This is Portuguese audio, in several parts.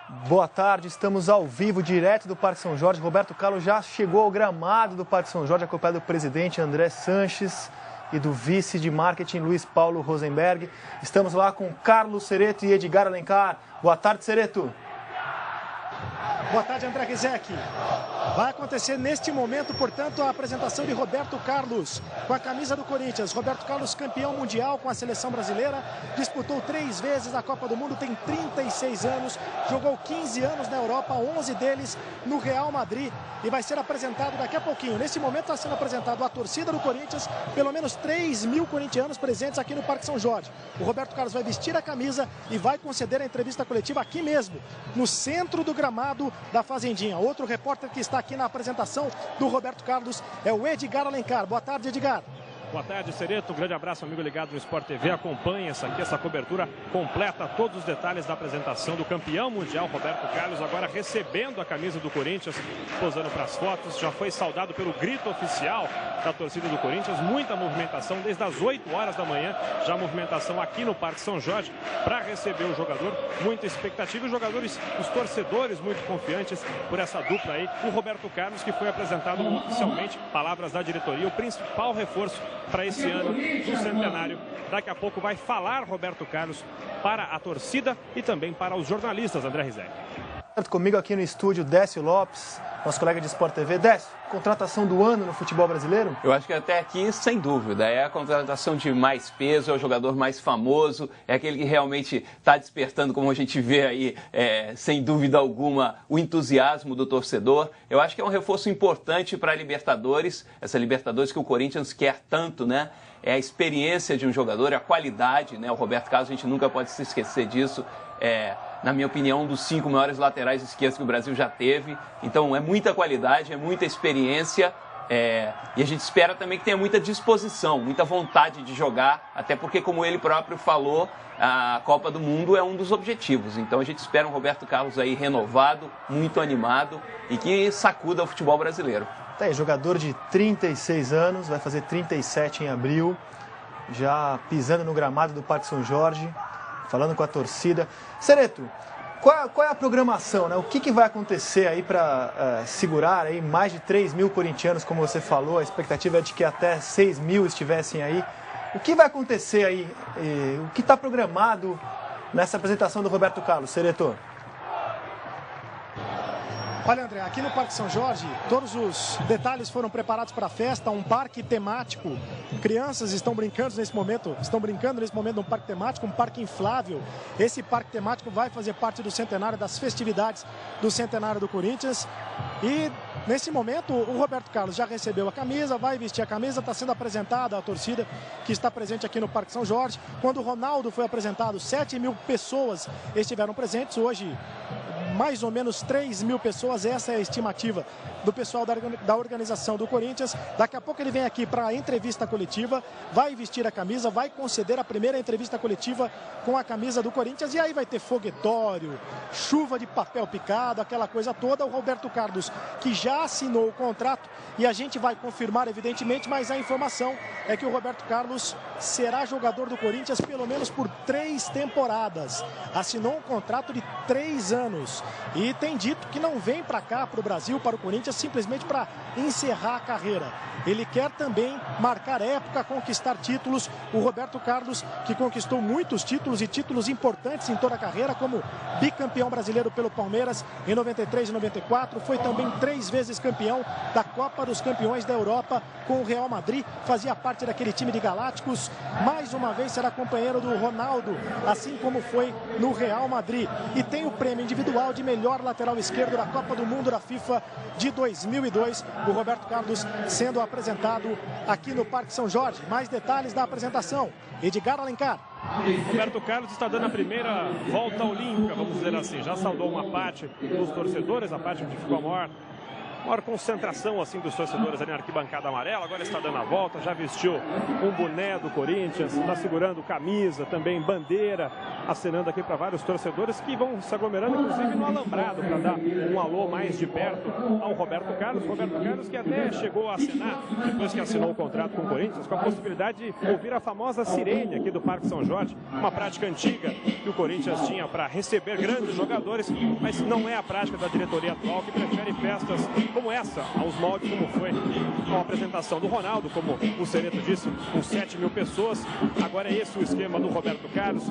Boa tarde, estamos ao vivo, direto do Parque São Jorge. Roberto Carlos já chegou ao gramado do Parque São Jorge, acompanhado do presidente André Sanches e do vice de marketing Luiz Paulo Rosenberg. Estamos lá com Carlos Cereto e Edgar Alencar. Boa tarde, Cereto. Boa tarde, André Rizek. Vai acontecer neste momento, portanto, a apresentação de Roberto Carlos com a camisa do Corinthians. Roberto Carlos, campeão mundial com a seleção brasileira, disputou 3 vezes a Copa do Mundo, tem 36 anos, jogou 15 anos na Europa, 11 deles no Real Madrid, e vai ser apresentado daqui a pouquinho. Neste momento está sendo apresentado a torcida do Corinthians, pelo menos 3.000 corintianos presentes aqui no Parque São Jorge. O Roberto Carlos vai vestir a camisa e vai conceder a entrevista coletiva aqui mesmo, no centro do gramado da Fazendinha. Outro repórter que está aqui na apresentação do Roberto Carlos é o Edgar Alencar. Boa tarde, Edgar. Boa tarde, Cereto. Um grande abraço, amigo ligado no Sport TV. Acompanhe essa cobertura completa, todos os detalhes da apresentação do campeão mundial Roberto Carlos, agora recebendo a camisa do Corinthians, posando para as fotos. Já foi saudado pelo grito oficial da torcida do Corinthians. Muita movimentação desde as 8 horas da manhã. Já movimentação aqui no Parque São Jorge para receber o jogador. Muita expectativa. Os jogadores, os torcedores muito confiantes por essa dupla aí. O Roberto Carlos, que foi apresentado oficialmente, palavras da diretoria, o principal reforço para esse ano do centenário. Daqui a pouco vai falar Roberto Carlos para a torcida e também para os jornalistas, André Rizek. Comigo aqui no estúdio, Décio Lopes, nosso colega de Sport TV. Décio, contratação do ano no futebol brasileiro? Eu acho que até aqui, sem dúvida, é a contratação de mais peso, é o jogador mais famoso, é aquele que realmente está despertando, como a gente vê aí, sem dúvida alguma, o entusiasmo do torcedor. Eu acho que é um reforço importante para a Libertadores, essa Libertadores que o Corinthians quer tanto, né? É a experiência de um jogador, é a qualidade, né? O Roberto Carlos, a gente nunca pode se esquecer disso. Na minha opinião, um dos 5 maiores laterais esquerdos que o Brasil já teve. Então, é muita qualidade, é muita experiência. E a gente espera também que tenha muita disposição, muita vontade de jogar, até porque, como ele próprio falou, a Copa do Mundo é um dos objetivos. Então, a gente espera um Roberto Carlos aí renovado, muito animado e que sacuda o futebol brasileiro. Jogador de 36 anos, vai fazer 37 em abril, já pisando no gramado do Parque São Jorge, falando com a torcida. Cereto, qual é a programação, né? O que vai acontecer aí para segurar aí mais de 3.000 corintianos, como você falou? A expectativa é de que até 6.000 estivessem aí. O que vai acontecer aí? O que está programado nessa apresentação do Roberto Carlos, Cereto? Olha, André, aqui no Parque São Jorge, todos os detalhes foram preparados para a festa, um parque temático. Crianças estão brincando nesse momento num parque temático, um parque inflável. Esse parque temático vai fazer parte do centenário, das festividades do centenário do Corinthians. E nesse momento o Roberto Carlos já recebeu a camisa, vai vestir a camisa, está sendo apresentada à torcida que está presente aqui no Parque São Jorge. Quando o Ronaldo foi apresentado, 7.000 pessoas estiveram presentes. Hoje, mais ou menos 3.000 pessoas, essa é a estimativa do pessoal da organização do Corinthians. Daqui a pouco ele vem aqui para a entrevista coletiva, vai vestir a camisa, vai conceder a primeira entrevista coletiva com a camisa do Corinthians, e aí vai ter foguetório, chuva de papel picado, aquela coisa toda. O Roberto Carlos, que já assinou o contrato, e a gente vai confirmar evidentemente, mas a informação é que o Roberto Carlos será jogador do Corinthians pelo menos por 3 temporadas. Assinou um contrato de 3 anos. E tem dito que não vem para cá, para o Brasil, para o Corinthians, simplesmente para encerrar a carreira. Ele quer também marcar época, conquistar títulos. O Roberto Carlos, que conquistou muitos títulos e títulos importantes em toda a carreira, como bicampeão brasileiro pelo Palmeiras em 93 e 94. Foi também 3 vezes campeão da Copa dos Campeões da Europa com o Real Madrid. Fazia parte daquele time de Galácticos. Mais uma vez será companheiro do Ronaldo, assim como foi no Real Madrid. E tem o prêmio individual de melhor lateral esquerdo da Copa do Mundo da FIFA de 2002. O Roberto Carlos sendo apresentado aqui no Parque São Jorge. Mais detalhes da apresentação, Edgar Alencar. Roberto Carlos está dando a primeira volta olímpica, vamos dizer assim. Já saudou uma parte dos torcedores, a parte onde ficou a maior concentração assim dos torcedores ali na arquibancada amarela. Agora está dando a volta, já vestiu um boné do Corinthians, está segurando camisa, também bandeira acenando aqui para vários torcedores que vão se aglomerando, inclusive no alambrado, para dar um alô mais de perto ao Roberto Carlos. Roberto Carlos que até chegou a assinar, depois que assinou o contrato com o Corinthians, com a possibilidade de ouvir a famosa sirene aqui do Parque São Jorge, uma prática antiga que o Corinthians tinha para receber grandes jogadores, mas não é a prática da diretoria atual, que prefere festas como essa, aos moldes como foi a apresentação do Ronaldo, como o Cereto disse, com 7 mil pessoas. Agora é esse o esquema do Roberto Carlos.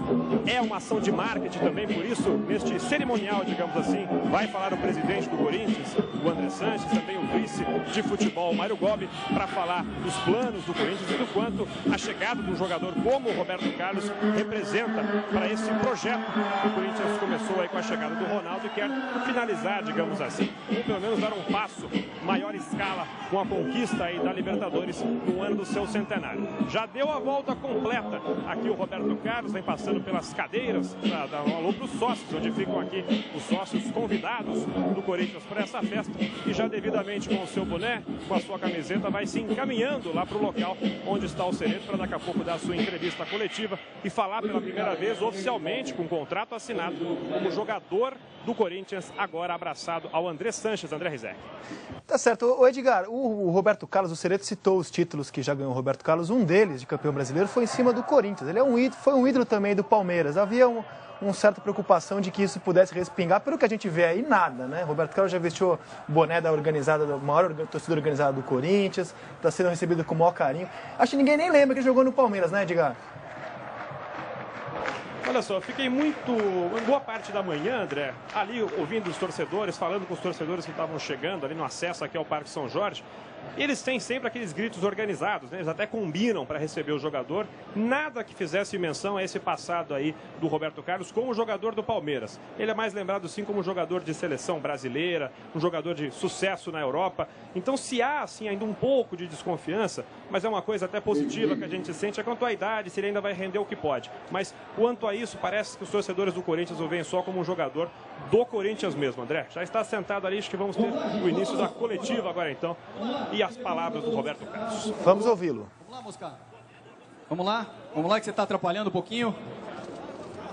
É uma ação de marketing também, por isso, neste cerimonial, digamos assim, vai falar o presidente do Corinthians, o André Sanches, também o vice de futebol, Mário Gobi, para falar dos planos do Corinthians e do quanto a chegada de um jogador como o Roberto Carlos representa para esse projeto que o Corinthians começou aí com a chegada do Ronaldo e quer finalizar, digamos assim, ou pelo menos dar um passo maior escala com a conquista aí da Libertadores no ano do seu centenário. Já deu a volta completa aqui o Roberto Carlos, vem passando pelas cadeiras para dar um alô para os sócios, onde ficam aqui os sócios convidados do Corinthians para essa festa, e já devidamente com o seu boné, com a sua camiseta, vai se encaminhando lá para o local onde está o Cereto, para daqui a pouco dar a sua entrevista coletiva e falar pela primeira vez oficialmente, com contrato assinado, como jogador do Corinthians, agora abraçado ao André Sanches. André Rizek. Tá certo. O Edgar, o Roberto Carlos, o Cereto citou os títulos que já ganhou o Roberto Carlos. Um deles, de campeão brasileiro, foi em cima do Corinthians. Ele foi um ídolo também do Palmeiras. Havia uma certa preocupação de que isso pudesse respingar. Pelo que a gente vê aí, nada, né? Roberto Carlos já vestiu o boné da maior torcida organizada do Corinthians, está sendo recebido com o maior carinho. Acho que ninguém nem lembra que ele jogou no Palmeiras, né, Edgar? Olha só, eu fiquei boa parte da manhã, André, ali ouvindo os torcedores, falando com os torcedores que estavam chegando ali no acesso aqui ao Parque São Jorge. Eles têm sempre aqueles gritos organizados, né? Eles até combinam para receber o jogador. Nada que fizesse menção a esse passado aí do Roberto Carlos como jogador do Palmeiras. Ele é mais lembrado sim como jogador de seleção brasileira, um jogador de sucesso na Europa. Então, se há assim ainda um pouco de desconfiança, mas é uma coisa até positiva que a gente sente, é quanto à idade, se ele ainda vai render o que pode. Mas quanto a isso, parece que os torcedores do Corinthians o veem só como um jogador do Corinthians mesmo, André. Já está sentado ali, acho que vamos ter o início da coletiva agora então. E as palavras do Roberto Carlos. Vamos ouvi-lo. Vamos lá, Mosca. Vamos lá que você está atrapalhando um pouquinho.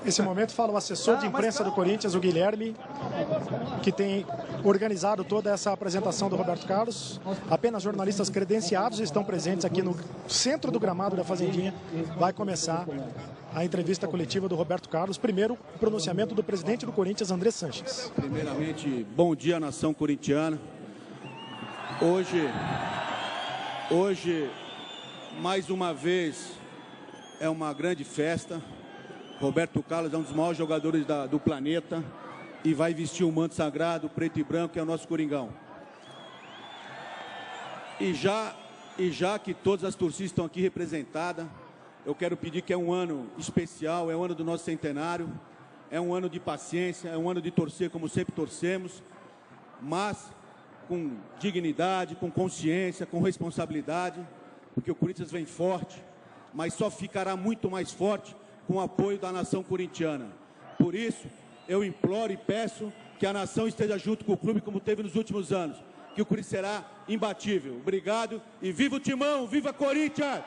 Nesse momento fala o assessor de imprensa do Corinthians, o Guilherme, que tem organizado toda essa apresentação do Roberto Carlos. Apenas jornalistas credenciados estão presentes aqui no centro do gramado da Fazendinha. Vai começar a entrevista coletiva do Roberto Carlos. Primeiro, o pronunciamento do presidente do Corinthians, André Sanches. Primeiramente, bom dia, nação corintiana. Hoje, mais uma vez, é uma grande festa. Roberto Carlos é um dos maiores jogadores do planeta e vai vestir o manto sagrado, preto e branco, que é o nosso Coringão. E já que todas as torcidas estão aqui representadas, eu quero pedir que é um ano especial, é o ano do nosso centenário, é um ano de paciência, é um ano de torcer como sempre torcemos, mas com dignidade, com consciência, com responsabilidade, porque o Corinthians vem forte, mas só ficará muito mais forte com o apoio da nação corintiana. Por isso, eu imploro e peço que a nação esteja junto com o clube como teve nos últimos anos, que o Corinthians será imbatível. Obrigado e viva o Timão, viva Corinthians!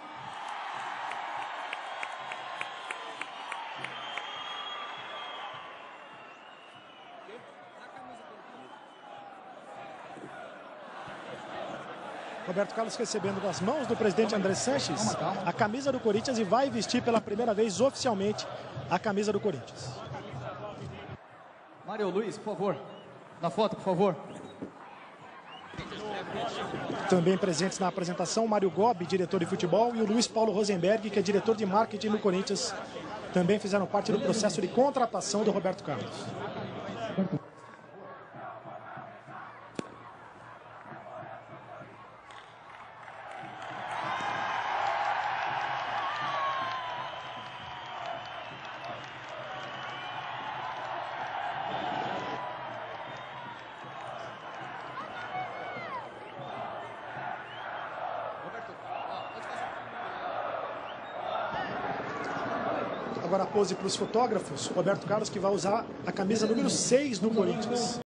Roberto Carlos recebendo das mãos do presidente André Sanches a camisa do Corinthians e vai vestir pela primeira vez oficialmente a camisa do Corinthians. Mário Luiz, por favor. Na foto, por favor. Também presentes na apresentação, Mário Gobi, diretor de futebol, e o Luiz Paulo Rosenberg, que é diretor de marketing no Corinthians, também fizeram parte do processo de contratação do Roberto Carlos. Agora a pose para os fotógrafos, Roberto Carlos, que vai usar a camisa número 6 no Corinthians.